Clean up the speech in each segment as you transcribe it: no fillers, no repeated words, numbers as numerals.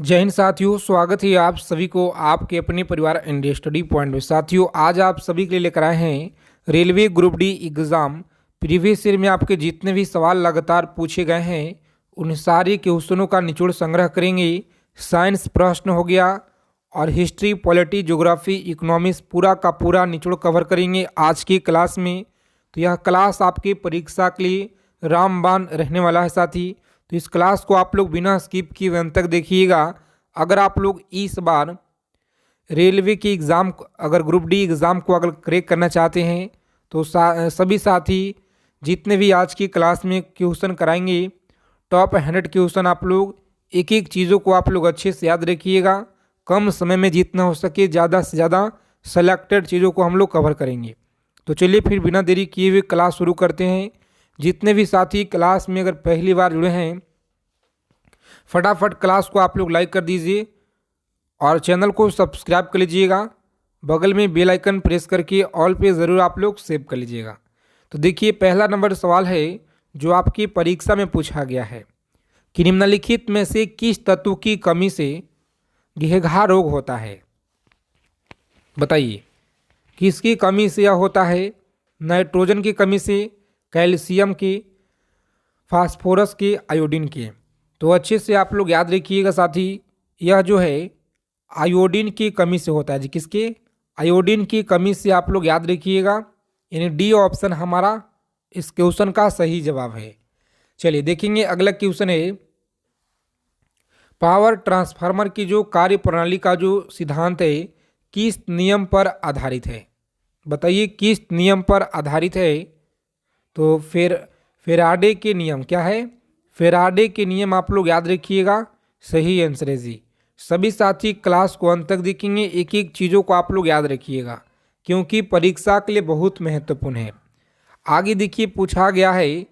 जय हिंद साथियों, स्वागत है आप सभी को आपके अपने परिवार इंडिया स्टडी पॉइंट में। साथियों, आज आप सभी के लिए लेकर आए हैं railway group D exam previous year में आपके जितने भी सवाल लगातार पूछे गए हैं उन सारे क्वेश्चनों का निचोड़ संग्रह करेंगे। साइंस प्रश्न हो गया और हिस्ट्री, पॉलिटी, ज्योग्राफी, इकोनॉमिक्स पूरा का पूरा निचोड़ कवर करेंगे आज की क्लास में। तो यह क्लास आपकी परीक्षा के लिए रामबाण रहने वाला है साथी। तो इस क्लास को आप लोग बिना स्किप किए अंत तक देखिएगा। अगर आप लोग इस बार रेलवे की एग्ज़ाम, अगर ग्रुप डी एग्ज़ाम को अगर क्रैक करना चाहते हैं तो सभी साथी जितने भी आज की क्लास में क्वेश्चन कराएंगे, टॉप 100 क्वेश्चन आप लोग एक एक चीज़ों को आप लोग अच्छे से याद रखिएगा। कम समय में जितना हो सके ज़्यादा से ज़्यादा सेलेक्टेड चीज़ों को हम लोग कवर करेंगे। तो चलिए फिर बिना देरी किए हुए क्लास शुरू करते हैं। जितने भी साथी क्लास में अगर पहली बार जुड़े हैं, फटाफट क्लास को आप लोग लाइक कर दीजिए और चैनल को सब्सक्राइब कर लीजिएगा। बगल में बेल आइकन प्रेस करके ऑल पे ज़रूर आप लोग सेव कर लीजिएगा। तो देखिए, पहला नंबर सवाल है जो आपकी परीक्षा में पूछा गया है कि निम्नलिखित में से किस तत्व की कमी से घेघा रोग होता है। बताइए, किसकी कमी से यह होता है? नाइट्रोजन की कमी से, कैल्शियम की, फास्फोरस की, आयोडीन की। तो अच्छे से आप लोग याद रखिएगा साथी, यह जो है आयोडीन की कमी से होता है जी। किसके? आयोडीन की कमी से आप लोग याद रखिएगा। यानी डी ऑप्शन हमारा इस क्वेश्चन का सही जवाब है। चलिए देखेंगे अगला क्वेश्चन है, पावर ट्रांसफार्मर की जो कार्य प्रणाली का जो सिद्धांत है किस नियम पर आधारित है? बताइए, किस नियम पर आधारित है? तो फिर फेराडे के नियम। क्या है? फेराडे के नियम आप लोग याद रखिएगा। सही आंसर है जी। सभी साथी क्लास को अंत तक देखेंगे, एक एक चीज़ों को आप लोग याद रखिएगा क्योंकि परीक्षा के लिए बहुत महत्वपूर्ण है। आगे देखिए, पूछा गया है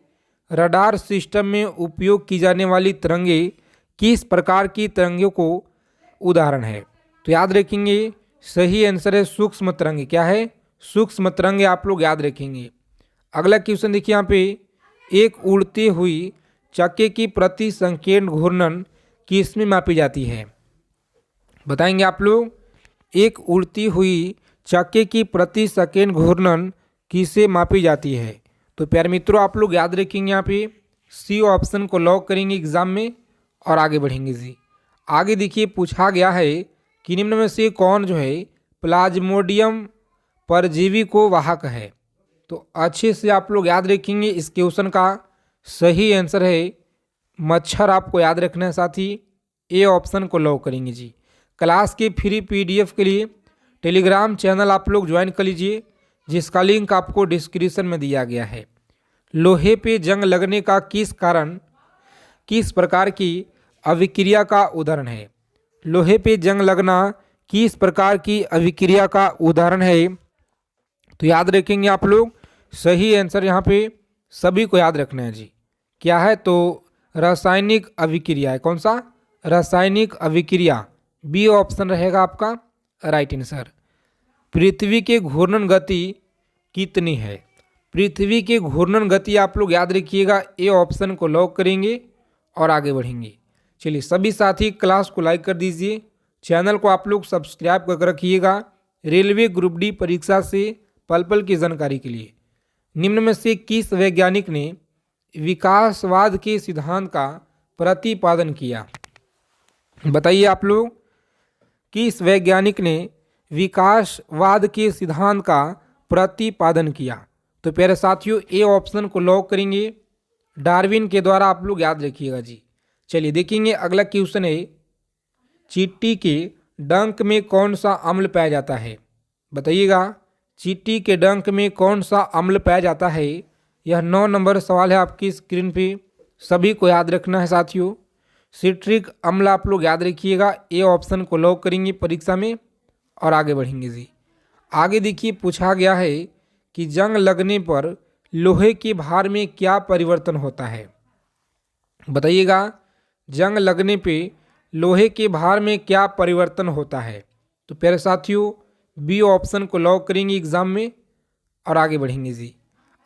रडार सिस्टम में उपयोग की जाने वाली तरंगे किस प्रकार की तरंगों को उदाहरण है? तो याद रखेंगे, सही आंसर है सूक्ष्म तरंगे। क्या है? सूक्ष्म तरंगे आप लोग याद रखेंगे। अगला क्वेश्चन देखिए यहाँ पे, एक उड़ती हुई चक्के की प्रति संकीर्ण घूर्णन किसमें मापी जाती है? बताएंगे आप लोग, एक उड़ती हुई चक्के की प्रति सेकेंड घूर्णन किसे मापी जाती है? तो प्यारे मित्रों, आप लोग याद रखेंगे यहाँ पे सी ऑप्शन को लॉक करेंगे एग्जाम में और आगे बढ़ेंगे जी। आगे देखिए, पूछा गया है कि निम्न में से कौन जो है प्लाज्मोडियम परजीवी को वाहक है? तो अच्छे से आप लोग याद रखेंगे, इस क्वेश्चन का सही आंसर है मच्छर। आपको याद रखना है साथी, ए ऑप्शन को लॉक करेंगे जी। क्लास के फ्री पीडीएफ के लिए टेलीग्राम चैनल आप लोग ज्वाइन कर लीजिए जिसका लिंक आपको डिस्क्रिप्शन में दिया गया है। लोहे पे जंग लगने का किस कारण किस प्रकार की अभिक्रिया का उदाहरण है? लोहे पे जंग लगना किस प्रकार की अभिक्रिया का उदाहरण है? तो याद रखेंगे आप लोग, सही आंसर यहाँ पे सभी को याद रखना है जी। क्या है? तो रासायनिक अभिक्रिया है। कौन सा? रासायनिक अभिक्रिया। बी ऑप्शन रहेगा आपका राइट आंसर। पृथ्वी के घूर्णन गति कितनी है? पृथ्वी के घूर्णन गति आप लोग याद रखिएगा, ए ऑप्शन को लॉक करेंगे और आगे बढ़ेंगे। चलिए सभी साथी क्लास को लाइक कर दीजिए, चैनल को आप लोग सब्सक्राइब कर रखिएगा रेलवे ग्रुप डी परीक्षा से पल पल की जानकारी के लिए। निम्न में से किस वैज्ञानिक ने विकासवाद के सिद्धांत का प्रतिपादन किया? बताइए आप लोग, किस वैज्ञानिक ने विकासवाद के सिद्धांत का प्रतिपादन किया? तो प्यारे साथियों, ए ऑप्शन को लॉक करेंगे, डार्विन के द्वारा आप लोग याद रखिएगा जी। चलिए देखेंगे अगला क्वेश्चन है, चींटी के डंक में कौन सा अम्ल पाया जाता है? बताइएगा, चींटी के डंक में कौन सा अम्ल पाया जाता है? यह 9 नंबर सवाल है आपकी स्क्रीन पे, सभी को याद रखना है साथियों। सिट्रिक अम्ल आप लोग याद रखिएगा, ए ऑप्शन को लॉक करेंगे परीक्षा में और आगे बढ़ेंगे जी। आगे देखिए, पूछा गया है कि जंग लगने पर लोहे के भार में क्या परिवर्तन होता है? बताइएगा, जंग लगने पे लोहे के भार में क्या परिवर्तन होता है? तो प्यारे साथियों, बी ऑप्शन को लॉक करेंगे एग्जाम में और आगे बढ़ेंगे जी।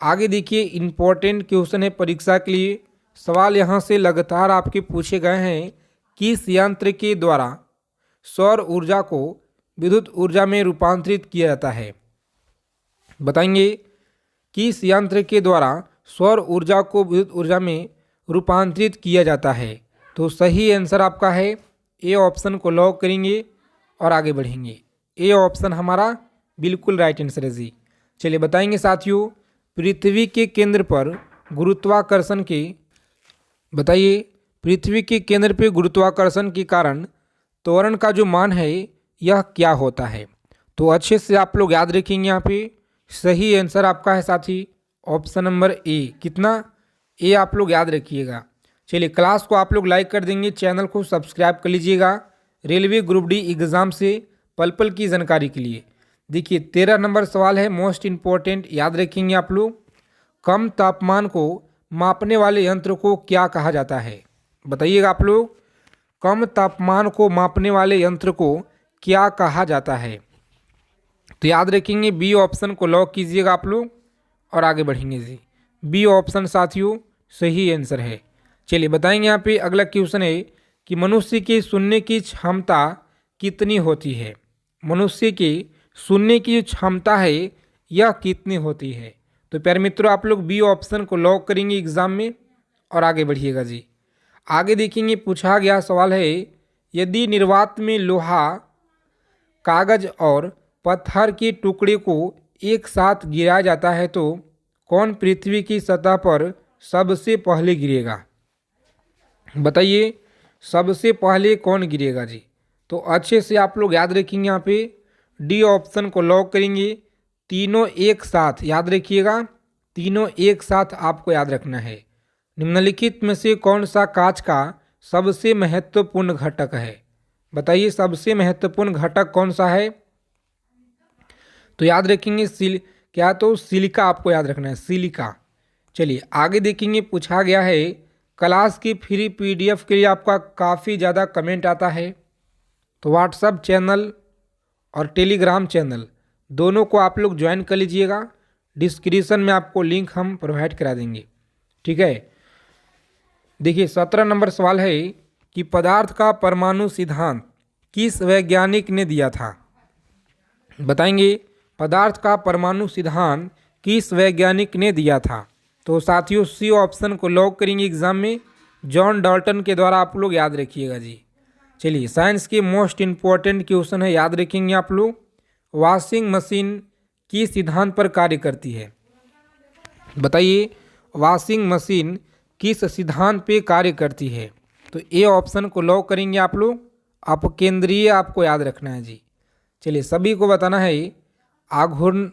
आगे देखिए, इंपॉर्टेंट क्वेश्चन है परीक्षा के लिए, सवाल यहाँ से लगातार आपके पूछे गए हैं किस यंत्र के द्वारा सौर ऊर्जा को विद्युत ऊर्जा में रूपांतरित किया जाता है? बताएंगे किस यंत्र के द्वारा सौर ऊर्जा को विद्युत ऊर्जा में रूपांतरित किया जाता है? तो सही आंसर आपका है ए ऑप्शन को लॉक करेंगे और आगे बढ़ेंगे। ए ऑप्शन हमारा बिल्कुल राइट आंसर है जी। चलिए बताएंगे साथियों, पृथ्वी के केंद्र पर गुरुत्वाकर्षण के बताइए पृथ्वी के केंद्र पर गुरुत्वाकर्षण के कारण त्वरण का जो मान है यह क्या होता है? तो अच्छे से आप लोग याद रखेंगे। यहाँ पे सही आंसर आपका है साथी ऑप्शन नंबर ए। कितना? ए आप लोग याद रखिएगा। चलिए क्लास को आप लोग लाइक कर देंगे, चैनल को सब्सक्राइब कर लीजिएगा रेलवे ग्रुप डी एग्ज़ाम से पल पल की जानकारी के लिए। देखिए 13 नंबर सवाल है मोस्ट इम्पोर्टेंट, याद रखेंगे आप लोग। कम तापमान को मापने वाले यंत्र को क्या कहा जाता है? बताइएगा आप लोग, कम तापमान को मापने वाले यंत्र को क्या कहा जाता है? तो याद रखेंगे बी ऑप्शन को लॉक कीजिएगा आप लोग और आगे बढ़ेंगे जी। बी ऑप्शन साथियों सही आंसर है। चलिए बताएंगे यहाँ पे अगला क्वेश्चन है कि मनुष्य की सुनने की क्षमता कितनी होती है? मनुष्य की सुनने की जो क्षमता है यह कितनी होती है? तो प्यारे मित्रों आप लोग बी ऑप्शन को लॉक करेंगे एग्जाम में और आगे बढ़िएगा जी। आगे देखेंगे पूछा गया सवाल है, यदि निर्वात में लोहा, कागज और पत्थर के टुकड़े को एक साथ गिराया जाता है तो कौन पृथ्वी की सतह पर सबसे पहले गिरेगा? बताइए सबसे पहले कौन गिरेगा जी? तो अच्छे से आप लोग याद रखेंगे। यहाँ पे डी ऑप्शन को लॉक करेंगे। तीनों एक साथ याद रखिएगा, तीनों एक साथ आपको याद रखना है। निम्नलिखित में से कौन सा कांच का सबसे महत्वपूर्ण घटक है? बताइए सबसे महत्वपूर्ण घटक कौन सा है? तो याद रखेंगे क्या? तो सिलिका आपको याद रखना है, सिलिका। चलिए आगे देखेंगे पूछा गया है, क्लास की फ्री पीडीएफ के लिए आपका काफ़ी ज़्यादा कमेंट आता है, तो व्हाट्सएप चैनल और टेलीग्राम चैनल दोनों को आप लोग ज्वाइन कर लीजिएगा। डिस्क्रिप्शन में आपको लिंक हम प्रोवाइड करा देंगे, ठीक है। देखिए 17 नंबर सवाल है कि पदार्थ का परमाणु सिद्धांत किस वैज्ञानिक ने दिया था? बताएंगे पदार्थ का परमाणु सिद्धांत किस वैज्ञानिक ने दिया था? तो साथियों सी ऑप्शन को लॉक करेंगे एग्जाम में, जॉन डाल्टन के द्वारा आप लोग याद रखिएगा जी। चलिए साइंस के मोस्ट इम्पॉर्टेंट क्वेश्चन है, याद रखेंगे आप लोग। वॉशिंग मशीन किस सिद्धांत पर कार्य करती है? बताइए वॉशिंग मशीन किस सिद्धांत पे कार्य करती है? तो ए ऑप्शन को लॉक करेंगे आप लोग। अपकेंद्रीय आपको याद रखना है जी। चलिए सभी को बताना है आघूर्ण।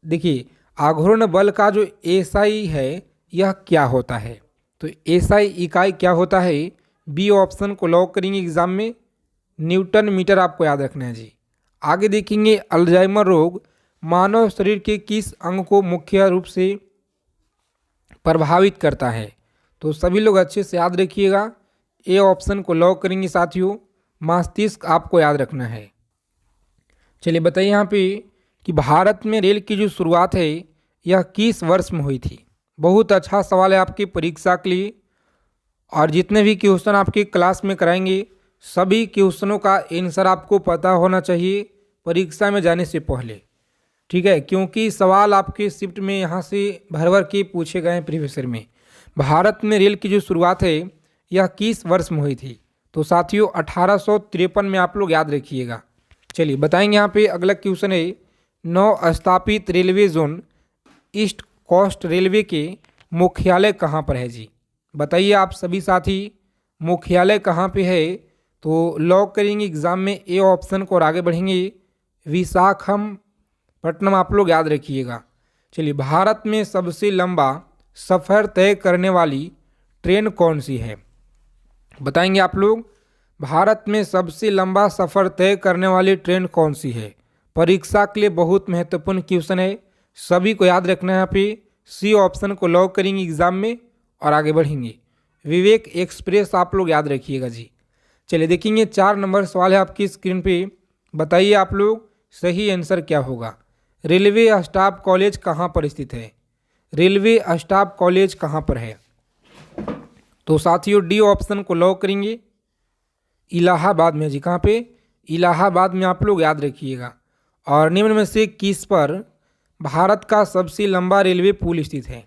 देखिए आघूर्ण बल का जो एसआई है यह क्या होता है? तो एसआई इकाई क्या होता है? बी ऑप्शन को लॉक करेंगे एग्जाम में, न्यूटन मीटर आपको याद रखना है जी। आगे देखेंगे अल्जाइमर रोग मानव शरीर के किस अंग को मुख्य रूप से प्रभावित करता है? तो सभी लोग अच्छे से याद रखिएगा। ए ऑप्शन को लॉक करेंगे साथियों, मस्तिष्क आपको याद रखना है। चलिए बताइए यहाँ पे कि भारत में रेल की जो शुरुआत है यह किस वर्ष में हुई थी? बहुत अच्छा सवाल है आपकी परीक्षा के लिए, और जितने भी क्वेश्चन आपकी क्लास में कराएंगे सभी क्वेश्चनों का आंसर आपको पता होना चाहिए परीक्षा में जाने से पहले, ठीक है, क्योंकि सवाल आपके शिफ्ट में यहाँ से भर भर के पूछे गए हैं प्रीवियस ईयर में। भारत में रेल की जो शुरुआत है यह किस वर्ष में हुई थी? तो साथियों 1853 में आप लोग याद रखिएगा। चलिए बताएंगे यहाँ पे अगला क्वेश्चन है, नव स्थापित railway zone east coast railway के मुख्यालय कहाँ पर है जी? बताइए आप सभी साथी मुख्यालय कहाँ पे है? तो लॉक करेंगे एग्जाम में ए ऑप्शन को और आगे बढ़ेंगे विशाखापट्टनम आप लोग याद रखिएगा। चलिए भारत में सबसे लंबा सफ़र तय करने वाली ट्रेन कौन सी है? बताएंगे आप लोग भारत में सबसे लंबा सफ़र तय करने वाली ट्रेन कौन सी है? परीक्षा के लिए बहुत महत्वपूर्ण क्वेश्चन है, सभी को याद रखना है। यहाँ पे सी ऑप्शन को लॉक करेंगे एग्जाम में और आगे बढ़ेंगे विवेक एक्सप्रेस आप लोग याद रखिएगा जी। चलिए देखेंगे 4 नंबर सवाल है आपकी स्क्रीन पे, बताइए आप लोग सही आंसर क्या होगा? रेलवे स्टाफ कॉलेज कहाँ पर स्थित है? रेलवे स्टाफ कॉलेज कहाँ पर है? तो साथियों डी ऑप्शन को लॉक करेंगे इलाहाबाद में जी। कहाँ पे? इलाहाबाद में आप लोग याद रखिएगा। और निम्न में से किस पर भारत का सबसे लंबा रेलवे पुल स्थित है?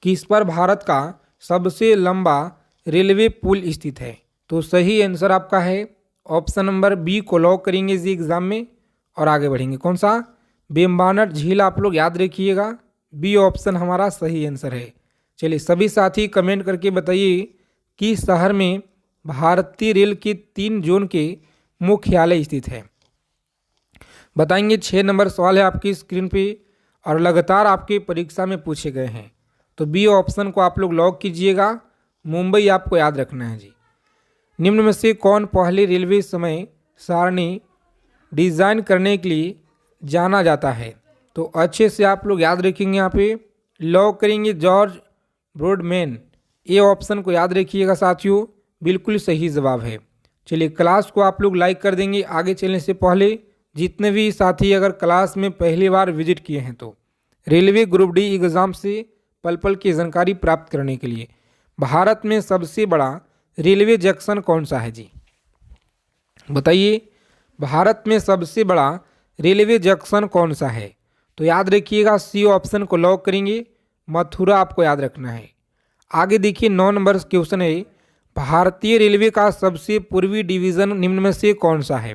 किस पर भारत का सबसे लंबा रेलवे पुल स्थित है? तो सही आंसर आपका है ऑप्शन नंबर बी को लॉक करेंगे जी एग्जाम में और आगे बढ़ेंगे। कौन सा? बेम्बानट झील आप लोग याद रखिएगा, बी ऑप्शन हमारा सही आंसर है। चलिए सभी साथी कमेंट करके बताइए कि शहर में भारतीय रेल के 3 जोन के मुख्यालय स्थित है। बताएंगे। 6 नंबर सवाल है आपकी स्क्रीन पे और लगातार आपके परीक्षा में पूछे गए हैं, तो बी ऑप्शन को आप लोग लॉक कीजिएगा, मुंबई आपको याद रखना है जी। निम्न में से कौन पहले रेलवे समय सारणी डिज़ाइन करने के लिए जाना जाता है? तो अच्छे से आप लोग याद रखेंगे, यहाँ पे लॉक करेंगे जॉर्ज ब्रॉडमैन, ए ऑप्शन को याद रखिएगा साथियों, बिल्कुल सही जवाब है। चलिए क्लास को आप लोग लाइक कर देंगे। आगे चलने से पहले जितने भी साथी अगर क्लास में पहली बार विजिट किए हैं तो रेलवे ग्रुप डी एग्ज़ाम से पल पल की जानकारी प्राप्त करने के लिए भारत में सबसे बड़ा रेलवे जंक्शन कौन सा है जी? बताइए भारत में सबसे बड़ा रेलवे जंक्शन कौन सा है? तो याद रखिएगा सी ऑप्शन को लॉक करेंगे, मथुरा आपको याद रखना है। आगे देखिए 9 नंबर क्वेश्चन है, भारतीय रेलवे का सबसे पूर्वी डिवीज़न निम्न में से कौन सा है?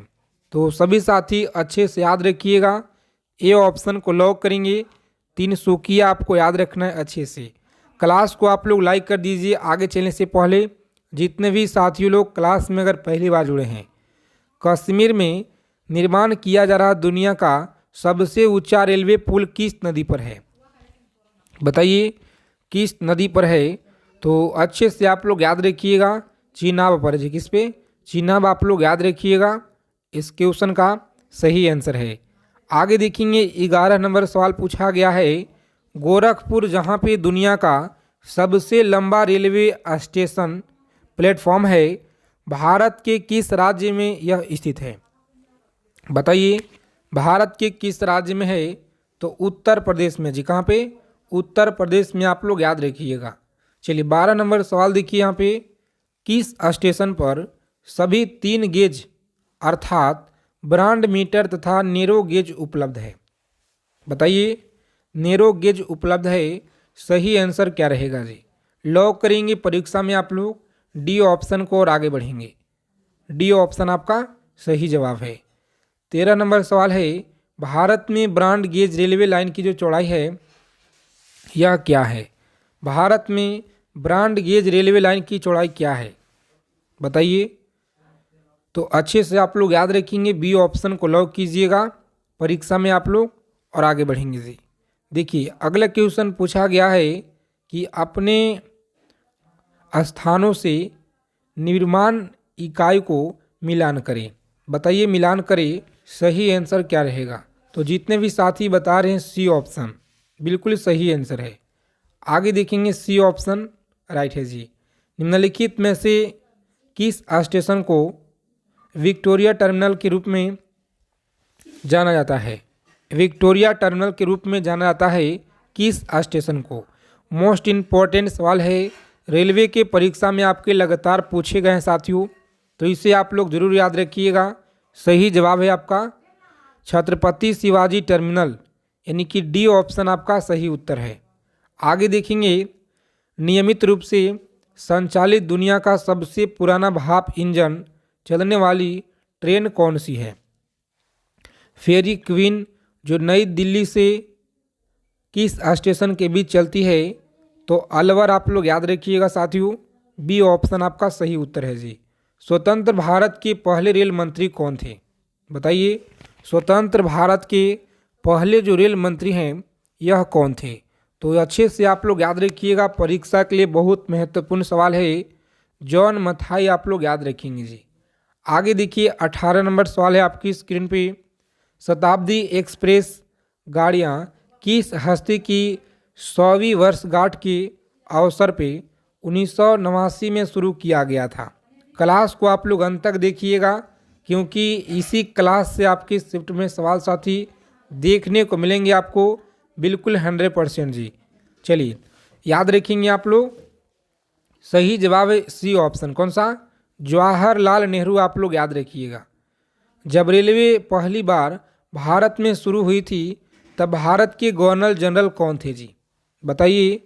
तो सभी साथी अच्छे से याद रखिएगा, ए ऑप्शन को लॉक करेंगे, तिनसुकिया आपको याद रखना है अच्छे से। क्लास को आप लोग लाइक कर दीजिए। आगे चलने से पहले जितने भी साथियों लोग क्लास में अगर पहली बार जुड़े हैं, कश्मीर में निर्माण किया जा रहा दुनिया का सबसे ऊंचा रेलवे पुल किस नदी पर है? बताइए किस नदी पर है? तो अच्छे से आप लोग याद रखिएगा, चीनाब पर जी। किस पे? चीनाब आप लोग याद रखिएगा, इस क्वेश्चन का सही आंसर है। आगे देखेंगे 11 नंबर सवाल पूछा गया है, गोरखपुर जहां पे दुनिया का सबसे लंबा रेलवे स्टेशन प्लेटफॉर्म है, भारत के किस राज्य में यह स्थित है? बताइए भारत के किस राज्य में है? तो उत्तर प्रदेश में जी। कहाँ पे? उत्तर प्रदेश में आप लोग याद रखिएगा। चलिए 12 नंबर सवाल देखिए, यहाँ पे किस स्टेशन पर सभी 3 गेज अर्थात ब्रांड मीटर तथा नेरो गेज उपलब्ध है? बताइए नेरो गेज उपलब्ध है, सही आंसर क्या रहेगा जी? लॉक करेंगे परीक्षा में आप लोग डी ऑप्शन को और आगे बढ़ेंगे। डी ऑप्शन आपका सही जवाब है। 13 नंबर सवाल है, भारत में ब्रांड गेज रेलवे लाइन की जो चौड़ाई है यह क्या है? भारत में ब्रांड गेज रेलवे लाइन की चौड़ाई क्या है? बताइए। तो अच्छे से आप लोग याद रखेंगे, बी ऑप्शन को लॉक कीजिएगा परीक्षा में आप लोग और आगे बढ़ेंगे जी। देखिए अगला क्वेश्चन पूछा गया है कि अपने स्थानों से निर्माण इकाई को मिलान करें। बताइए मिलान करें, सही आंसर क्या रहेगा? तो जितने भी साथी बता रहे हैं सी ऑप्शन बिल्कुल सही आंसर है। आगे देखेंगे सी ऑप्शन राइट है जी। निम्नलिखित में से किस स्टेशन को विक्टोरिया टर्मिनल के रूप में जाना जाता है? विक्टोरिया टर्मिनल के रूप में जाना जाता है किस स्टेशन को? मोस्ट इम्पॉर्टेंट सवाल है, रेलवे के परीक्षा में आपके लगातार पूछे गए हैं साथियों, तो इसे आप लोग जरूर याद रखिएगा। सही जवाब है आपका छत्रपति शिवाजी टर्मिनल, यानी कि डी ऑप्शन आपका सही उत्तर है। आगे देखेंगे नियमित रूप से संचालित दुनिया का सबसे पुराना भाप इंजन चलने वाली ट्रेन कौन सी है? फेरी क्वीन जो नई दिल्ली से किस स्टेशन के बीच चलती है? तो अलवर आप लोग याद रखिएगा साथियों, बी ऑप्शन आपका सही उत्तर है जी। स्वतंत्र भारत के पहले रेल मंत्री कौन थे? बताइए स्वतंत्र भारत के पहले जो रेल मंत्री हैं यह कौन थे? तो अच्छे से आप लोग याद रखिएगा, परीक्षा के लिए बहुत महत्वपूर्ण सवाल है, जॉन मथाई आप लोग याद रखेंगे जी। आगे देखिए 18 नंबर सवाल है आपकी स्क्रीन पे, शताब्दी एक्सप्रेस गाड़ियाँ किस हस्ती की 100वीं वर्षगांठ के अवसर पे 1989 में शुरू किया गया था? क्लास को आप लोग अंत तक देखिएगा, क्योंकि इसी क्लास से आपकी शिफ्ट में सवाल साथी देखने को मिलेंगे आपको बिल्कुल 100% जी। चलिए याद रखेंगे आप लोग, सही जवाब है सी ऑप्शन। कौन सा? जवाहरलाल नेहरू आप लोग याद रखिएगा। जब रेलवे पहली बार भारत में शुरू हुई थी तब भारत के गवर्नर जनरल कौन थे जी? बताइए,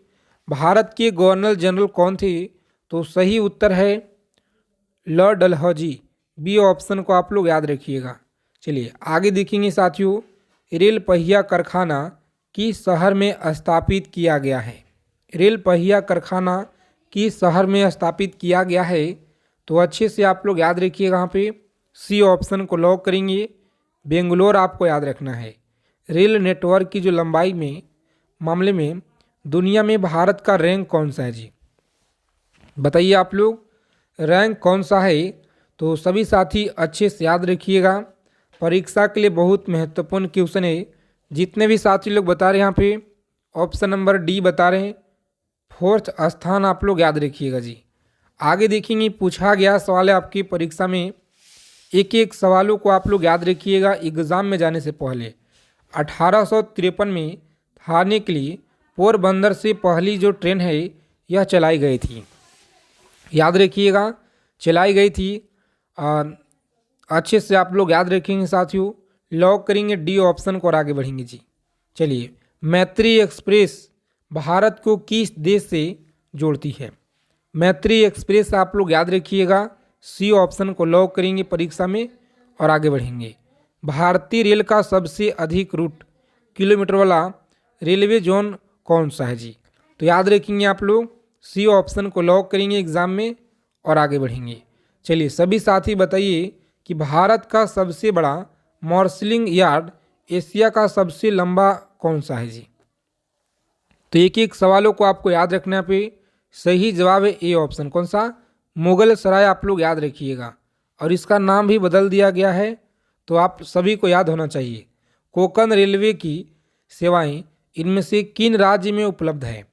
भारत के गवर्नर जनरल कौन थे? तो सही उत्तर है लॉर्ड डलहौजी। बी ऑप्शन को आप लोग याद रखिएगा। चलिए आगे देखेंगे साथियों, रेल पहिया कारखाना किस शहर में स्थापित किया गया है? रेल पहिया कारखाना किस शहर में स्थापित किया गया है? तो अच्छे से आप लोग याद रखिएगा। यहाँ पे सी ऑप्शन को लॉक करेंगे, बेंगलोर आपको याद रखना है। रेल नेटवर्क की जो लंबाई में मामले में दुनिया में भारत का रैंक कौन सा है जी? बताइए आप लोग, रैंक कौन सा है? तो सभी साथी अच्छे से याद रखिएगा, परीक्षा के लिए बहुत महत्वपूर्ण क्वेश्चन है। जितने भी साथी लोग बता रहे हैं यहाँ पे ऑप्शन नंबर डी बता रहे हैं, 4th स्थान आप लोग याद रखिएगा जी। आगे देखेंगे, पूछा गया सवाल है आपकी परीक्षा में, एक एक सवालों को आप लोग याद रखिएगा एग्ज़ाम में जाने से पहले। 1853 में थाने के लिए पोरबंदर से पहली जो ट्रेन है यह चलाई गई थी, याद रखिएगा, चलाई गई थी। और अच्छे से आप लोग याद रखेंगे साथियों, लॉक करेंगे डी ऑप्शन को और आगे बढ़ेंगे जी। चलिए, मैत्री एक्सप्रेस भारत को किस देश से जोड़ती है? मैत्री एक्सप्रेस आप लोग याद रखिएगा, सी ऑप्शन को लॉक करेंगे परीक्षा में और आगे बढ़ेंगे। भारतीय रेल का सबसे अधिक रूट किलोमीटर वाला रेलवे जोन कौन सा है जी? तो याद रखेंगे आप लोग, सी ऑप्शन को लॉक करेंगे एग्जाम में और आगे बढ़ेंगे। चलिए सभी साथी बताइए कि भारत का सबसे बड़ा मार्शलिंग यार्ड एशिया का सबसे लंबा कौन सा है जी? तो एक एक सवालों को आपको याद रखने पे सही जवाब है ए ऑप्शन। कौन सा? मुगल सराय आप लोग याद रखिएगा, और इसका नाम भी बदल दिया गया है, तो आप सभी को याद होना चाहिए। कोंकण रेलवे की सेवाएं इनमें से किन राज्य में उपलब्ध है?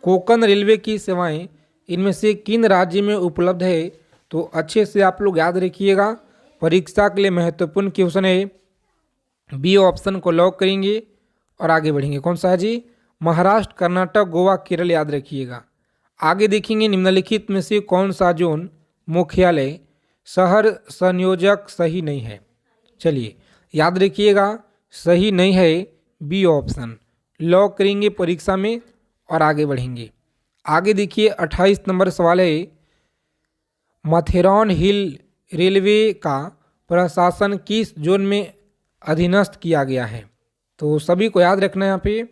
कोंकण रेलवे की सेवाएं इनमें से किन राज्य में उपलब्ध है? तो अच्छे से आप लोग याद रखिएगा, परीक्षा के लिए महत्वपूर्ण क्वेश्चन है। बी ऑप्शन को लॉक करेंगे और आगे बढ़ेंगे। कौन सा है जी? महाराष्ट्र, कर्नाटक, गोवा, केरल याद रखिएगा। आगे देखेंगे, निम्नलिखित में से कौन सा जोन मुख्यालय शहर संयोजक सही नहीं है? चलिए याद रखिएगा, सही नहीं है बी ऑप्शन, लॉक करेंगे परीक्षा में और आगे बढ़ेंगे। आगे देखिए 28 नंबर सवाल है, माथेरॉन हिल रेलवे का प्रशासन किस जोन में अधीनस्थ किया गया है? तो सभी को याद रखना है, यहाँ पे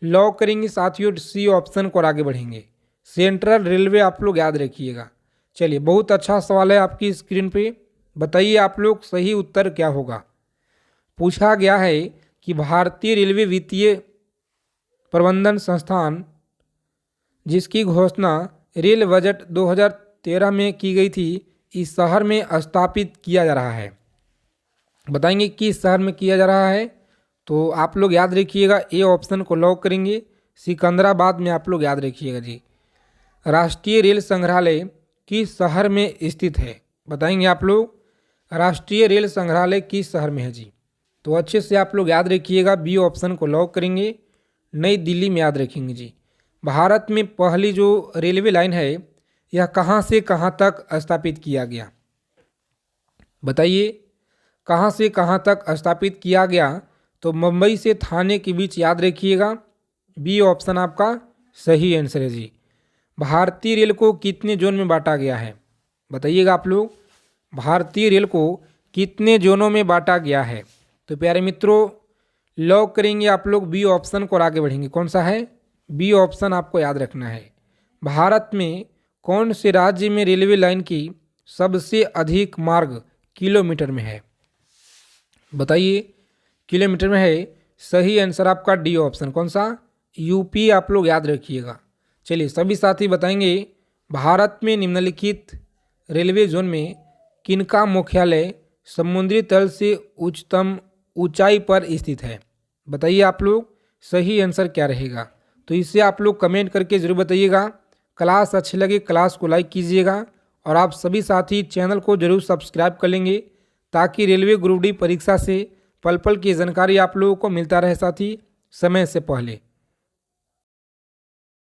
लॉक करेंगे साथियों सी ऑप्शन को और आगे बढ़ेंगे। सेंट्रल रेलवे आप लोग याद रखिएगा। चलिए बहुत अच्छा सवाल है आपकी स्क्रीन पे, बताइए आप लोग सही उत्तर क्या होगा? पूछा गया है कि भारतीय रेलवे वित्तीय प्रबंधन संस्थान जिसकी घोषणा रेल बजट 2013 में की गई थी, इस शहर में स्थापित किया जा रहा है। बताएंगे किस शहर में किया जा रहा है? तो आप लोग याद रखिएगा, ए ऑप्शन को लॉक करेंगे, सिकंदराबाद में आप लोग याद रखिएगा जी। राष्ट्रीय रेल संग्रहालय किस शहर में स्थित है? बताएंगे आप लोग, राष्ट्रीय रेल संग्रहालय किस शहर में है जी? तो अच्छे से आप लोग याद रखिएगा, बी ऑप्शन को लॉक करेंगे, नई दिल्ली में याद रखेंगे जी। भारत में पहली जो रेलवे लाइन है यह कहाँ से कहाँ तक स्थापित किया गया? बताइए कहाँ से कहाँ तक स्थापित किया गया? तो मुंबई से थाने के बीच याद रखिएगा, बी ऑप्शन आपका सही आंसर है जी। भारतीय रेल को कितने जोन में बांटा गया है? बताइएगा आप लोग, भारतीय रेल को कितने जोनों में बांटा गया है? तो प्यारे मित्रों लॉक करेंगे आप लोग बी ऑप्शन को और आगे बढ़ेंगे। कौन सा है? बी ऑप्शन आपको याद रखना है। भारत में कौन से राज्य में रेलवे लाइन की सबसे अधिक मार्ग किलोमीटर में है? बताइए किलोमीटर में है, सही आंसर आपका डी ऑप्शन। कौन सा? यूपी आप लोग याद रखिएगा। चलिए सभी साथी बताएंगे, भारत में निम्नलिखित रेलवे जोन में किनका मुख्यालय समुद्री तल से उच्चतम ऊंचाई पर स्थित है? बताइए आप लोग सही आंसर क्या रहेगा? तो इसे आप लोग कमेंट करके ज़रूर बताइएगा। क्लास अच्छी लगे क्लास को लाइक कीजिएगा, और आप सभी साथी चैनल को जरूर सब्सक्राइब कर लेंगे ताकि रेलवे ग्रुप डी परीक्षा से पल पल की जानकारी आप लोगों को मिलता रहे साथी समय से पहले।